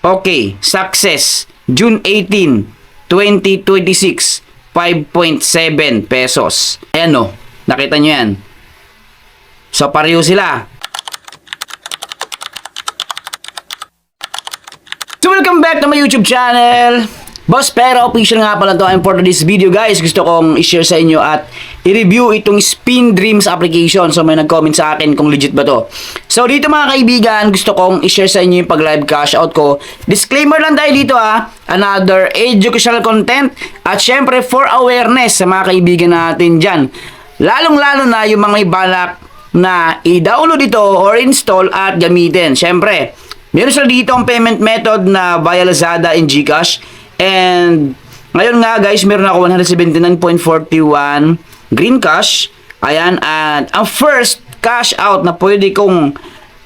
Okay, success. June 18, 2026, 5.7 pesos. Ayan o, nakita nyo yan. So, pareho sila. So, welcome back to my YouTube channel. Boss Pera Official nga pala to. And for this video guys, gusto kong i-share sa inyo at i-review itong Spin Dreams application. So may nag-comment sa akin kung legit ba to. So dito mga kaibigan, gusto kong i-share sa inyo yung pag-live cash out ko. Disclaimer lang tayo dito another educational content at syempre for awareness sa mga kaibigan natin dyan. Lalong-lalo na yung mga may balak na i-download ito or install at gamitin. Syempre, meron sila dito ang payment method na via Lazada and GCash. And ngayon nga guys, meron ako 179.41 green cash. Ayan, at ang first cash out na pwede kong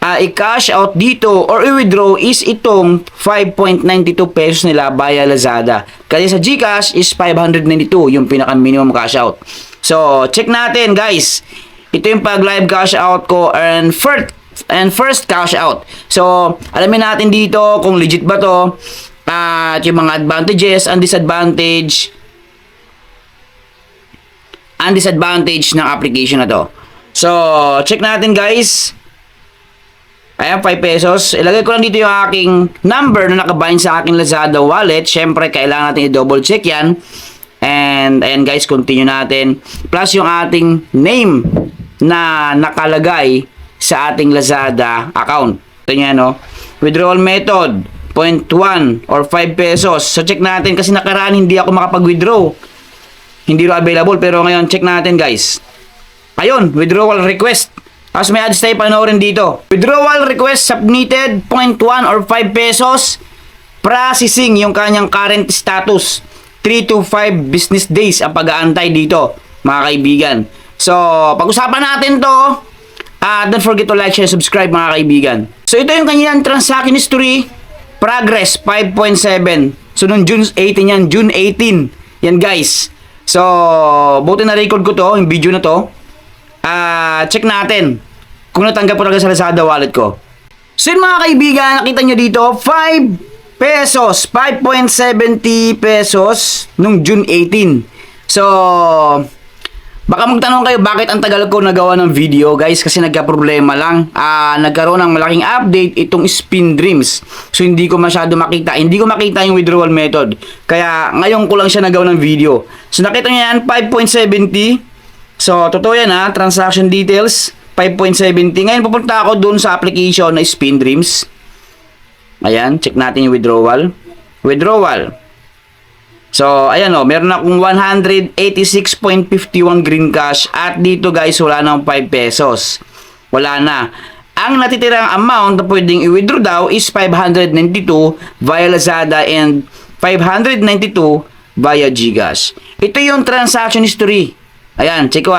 i-cash out dito or i-withdraw is itong 5.92 pesos nila via Lazada. Kasi sa GCash is 592 yung pinaka minimum cash out. So, check natin guys. Ito yung pag live cash out ko and first cash out. So, alamin natin dito kung legit ba to. At yung mga advantages and disadvantage ng application na to. So, check natin guys. Ayan, 5 pesos. Ilagay ko lang dito yung aking number na nakabind sa aking Lazada wallet. Syempre, kailangan natin i-double check yan. And, ayan guys, continue natin. Plus yung ating name na nakalagay sa ating Lazada account. Ito nyo, no? Withdrawal method. 0.1 or 5 pesos. So, check natin kasi nakaraan hindi ako makapag-withdraw. Hindi ro available. Pero ngayon, check natin guys. Ayun, withdrawal request. Tapos may ads tayo panoorin dito. Withdrawal request submitted 0.1 or 5 pesos. Processing yung kanyang current status. 3 to 5 business days ang pag-aantay dito, mga kaibigan. So, pag-usapan natin to. Don't forget to like, share, subscribe mga kaibigan. So, ito yung kanyang transaction history. Progress 5.7. So nung June 18 yan, June 18. Yan guys. So buti na record ko to, yung video na to. Check natin kung natanggap ko talaga sa Lazada wallet ko. So yun mga kaibigan, nakita nyo dito 5 pesos, 5.70 pesos nung June 18. So baka magtanong kayo bakit ang tagal ko nagawa ng video guys, kasi nagka-problema lang. Nagkaroon ng malaking update itong Spin Dreams. So hindi ko masyado makita. Hindi ko makita yung withdrawal method. Kaya ngayon ko lang siya nagawa ng video. So nakita niyo yan, 5.70. So totoo yan transaction details, 5.70. Ngayon pupunta ako dun sa application na Spin Dreams. Ayan, check natin yung withdrawal. Withdrawal. So, ayan meron akong 186.51 green cash at dito guys, wala na 5 pesos. Wala na. Ang natitirang amount na pwedeng i-withdraw daw is 592 via Lazada and 592 via GCash. Ito yung transaction history. Ayan, check ko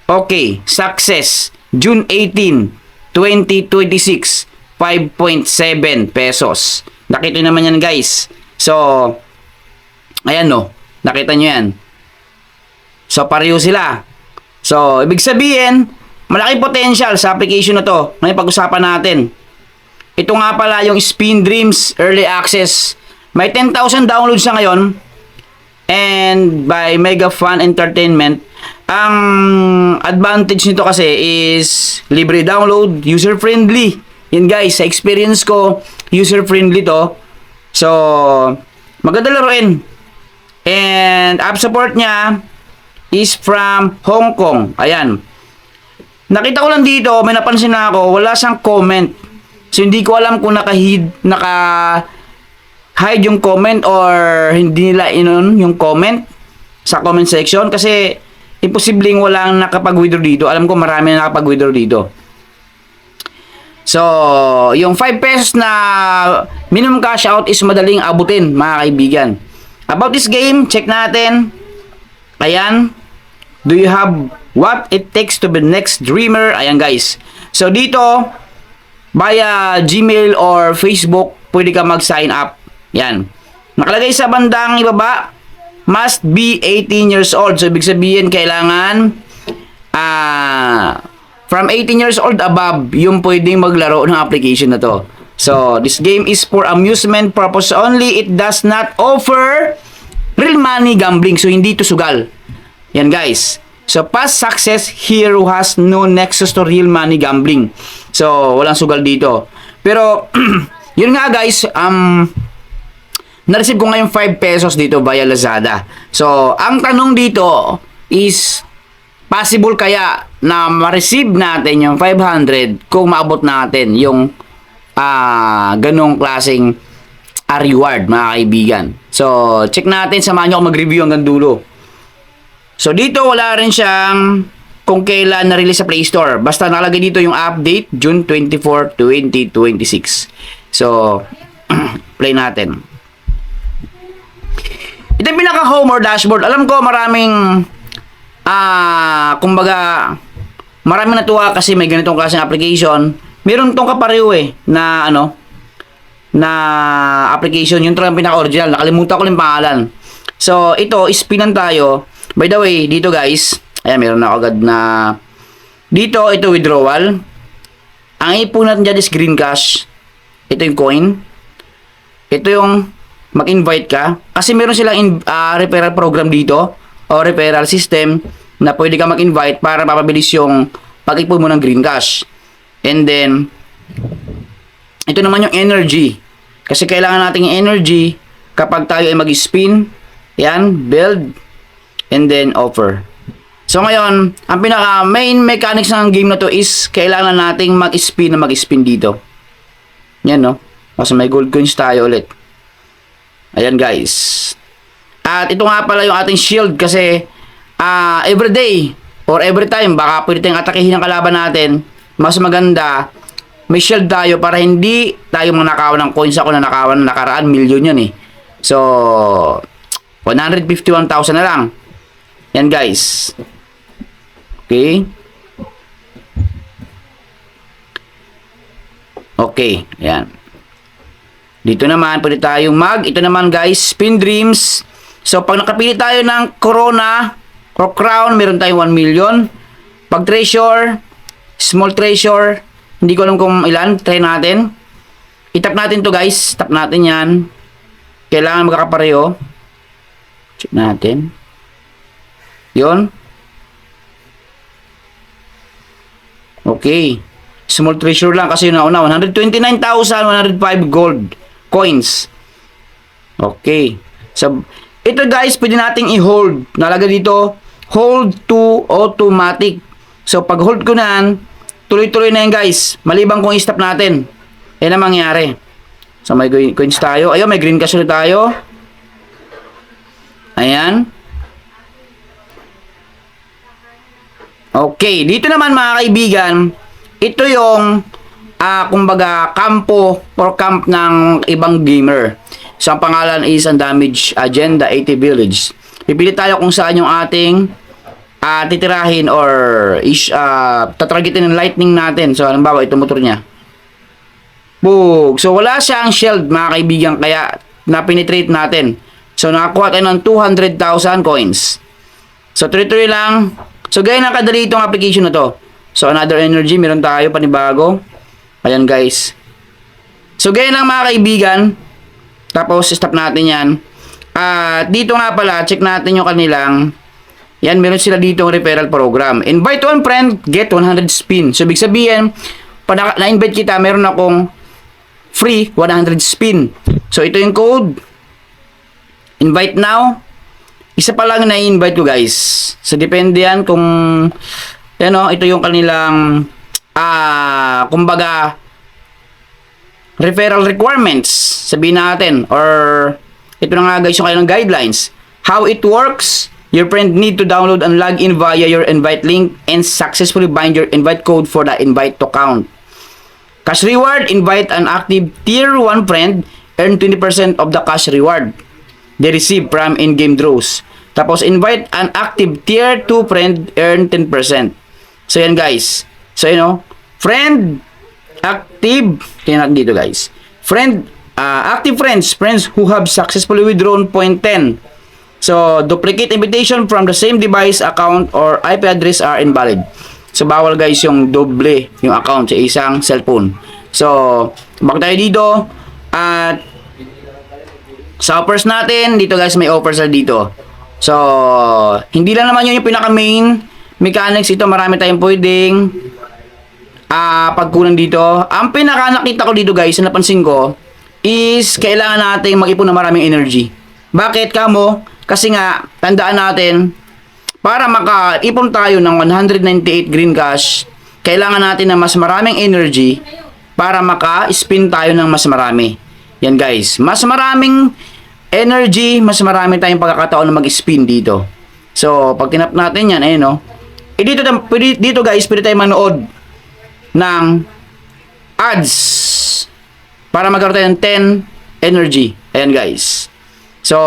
Okay, success. June 18, 2026, 5.7 pesos. Nakita naman yan guys. So, ayan nakita nyo yan. So, pareho sila. So, ibig sabihin, malaki potential sa application na to. Ngayon pag-usapan natin. Ito nga pala yung Spin Dreams Early Access. May 10,000 downloads sa ngayon. And by Mega Fun Entertainment, ang advantage nito kasi is libre download, user-friendly. Yan guys, sa experience ko, user-friendly to. So, maganda laruin. And app support niya is from Hong Kong. Ayan. Nakita ko lang dito, may napansin na ako, wala siyang comment. So, hindi ko alam kung naka-hide yung comment or hindi nila yung comment sa comment section. Kasi, imposibleng walang nakapag-withdraw dito. Alam ko marami na nakapag-withdraw dito. So, yung 5 pesos na minimum cash out is madaling abutin, mga kaibigan. About this game, check natin. Ayan. Do you have what it takes to be the next dreamer? Ayan guys. So, dito, via Gmail or Facebook, pwede ka mag-sign up. Yan. Nakalagay sa bandang ibaba, must be 18 years old. So, ibig sabihin, kailangan from 18 years old above yung pwedeng maglaro ng application na to. So, this game is for amusement purpose only. It does not offer real money gambling. So, hindi to sugal. Yan guys. So, past success here has no nexus to real money gambling. So, walang sugal dito. Pero, yun nga guys, na-receive ko ngayon 5 pesos dito via Lazada. So, ang tanong dito is, possible kaya na ma-receive natin yung 500 kung maabot natin yung ganong klaseng reward, mga kaibigan. So, check natin, samahan nyo ako mag-review hanggang dulo. So, dito wala rin siyang kung kailan na-release sa Play Store. Basta nakalagay dito yung update, June 24, 2026. So, play natin. Ito yung pinaka-home or dashboard. Alam ko maraming kumbaga maraming natuwa kasi may ganitong klaseng application. Meron tong kapareho na na application. Yung talagang pinaka-original. Nakalimutan ko lang pangalan. So, ito, ispinan tayo. By the way, dito guys, ayan, meron na agad na dito, ito withdrawal. Ang ipon natin dyan is green cash. Ito yung coin. Ito yung mag-invite ka. Kasi meron silang referral program dito o referral system na pwede ka mag-invite para mapabilis yung pag-ipon mo ng green cash. And then, ito naman yung energy. Kasi kailangan natin yung energy kapag tayo ay mag-spin. Yan, build, and then offer. So ngayon, ang pinaka main mechanics ng game na to is kailangan nating mag-spin dito. Yan no. Kasi may gold coins tayo ulit. Ayan guys. At ito nga pala yung ating shield kasi everyday or every time baka pwede tayong atakihin ng kalaban natin. Mas maganda may shield tayo para hindi tayo manakawan ng coins. Ako na nakawan na nakaraan, million yan So 151,000 na lang. Yan guys. Okay. Okay, ayan. Dito naman pwede tayong ito naman guys, spin dreams. So pag nakapili tayo ng corona or crown, meron tayong 1 million. Pag treasure, small treasure, hindi ko alam kung ilan, try natin. I-tap natin to guys, tap natin yan. Kailangan magkakapareho. Check natin. Yun. Okay. Small treasure lang kasi yun nauna. 129,105 gold coins. Okay. So, ito guys, pwede nating i-hold. Nalagay dito, hold to automatic. So, pag hold ko na, tuloy-tuloy na yan guys. Maliban kung i-stop natin. Yan ang mangyari. So, may coins tayo. Ayun, may green cash ulit tayo. Ayan. Okay, dito naman mga kaibigan, ito yung kumbaga kampo or camp ng ibang gamer. So ang pangalan is Undamaged Agenda 80 Village. Pipili tayo kung saan yung ating titirahin or tatargetin ng lightning natin. So halimbawa ito motor niya. Boog. So wala siyang shield mga kaibigan kaya na-penetrate natin. So nakakuha tayo ng 200,000 coins. So tuloy-tuloy lang. So, gaya na kadali itong application na to. So, another energy, meron tayo, panibago. Ayan, guys. So, gaya lang mga kaibigan. Tapos, stop natin yan. Dito nga pala, check natin yung kanilang. Yan, meron sila dito ang referral program. Invite one friend, get 100 spin. So, ibig sabihin, pag na-invite kita, meron akong free 100 spin. So, ito yung code. Invite now. Isa pa lang na-invite ko guys. So depende yan kung ito yung kanilang kumbaga referral requirements sabihin natin or ito na nga guys yung kanilang guidelines. How it works, your friend need to download and log in via your invite link and successfully bind your invite code for the invite to count. Cash reward, invite an active tier 1 friend, earn 20% of the cash reward they receive from in-game draws. Tapos, invite an active tier 2 friend, earn 10%. So, yan guys. So, friend, active, tingnan natin dito guys. Friend, active friends who have successfully withdrawn 0.10. So, duplicate invitation from the same device, account, or IP address are invalid. So, bawal guys yung doble yung account sa isang cellphone. So, back tayo dito. At sa offers natin, dito guys, may offers na dito. So, hindi lang naman yun yung pinaka-main mechanics. Ito, marami tayong pwedeng pagkunan dito. Ang pinaka nakita ko dito guys, na napansin ko, is kailangan natin mag-ipon ng maraming energy. Bakit kamo? Kasi nga, tandaan natin, para maka-ipon tayo ng 198 green cash, kailangan natin ng mas maraming energy para maka-spin tayo ng mas marami. Yan guys, mas maraming energy, mas marami tayong pagkakataon na mag-spin dito. So, pag tinap natin yan, ayun no. Dito guys, pwede tayo manood ng ads para magkaroon tayo ng 10 energy. Ayan guys. So,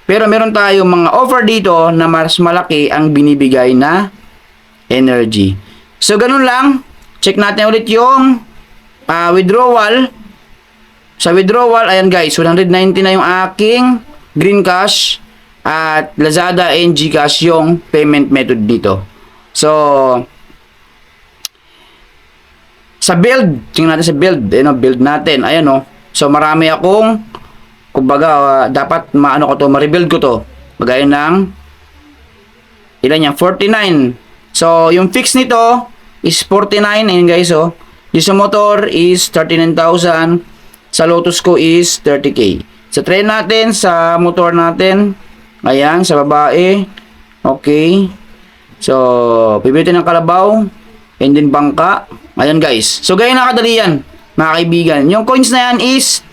pero meron tayong mga offer dito na mas malaki ang binibigay na energy. So, ganun lang. Check natin ulit yung withdrawal. Sa withdrawal, ayan guys, 190 na yung aking green cash at Lazada and GCash yung payment method dito. So, sa build, tingnan natin sa build. Build natin. Ayan o. So, marami akong kumbaga, dapat maano ko to, ma-rebuild ko to. Bagay ng ilan yan? 49. So, yung fix nito is 49. Ayan guys, oh. Yung sa motor is 39,000. Sa Lotus ko is 30k. Sa train natin, sa motor natin, ayan, sa babae. Okay. So, pipilitin ng kalabaw. And then bangka. Ayan guys. So, gaya nakadali yan, mga kaibigan. Yung coins na yan is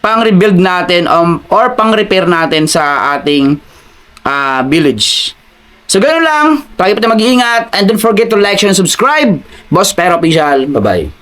pang-rebuild natin or pang-repair natin sa ating village. So, ganoon lang. Tayo pa tayo mag-iingat. And don't forget to like, share, and subscribe. Boss Pero Official. Bye-bye.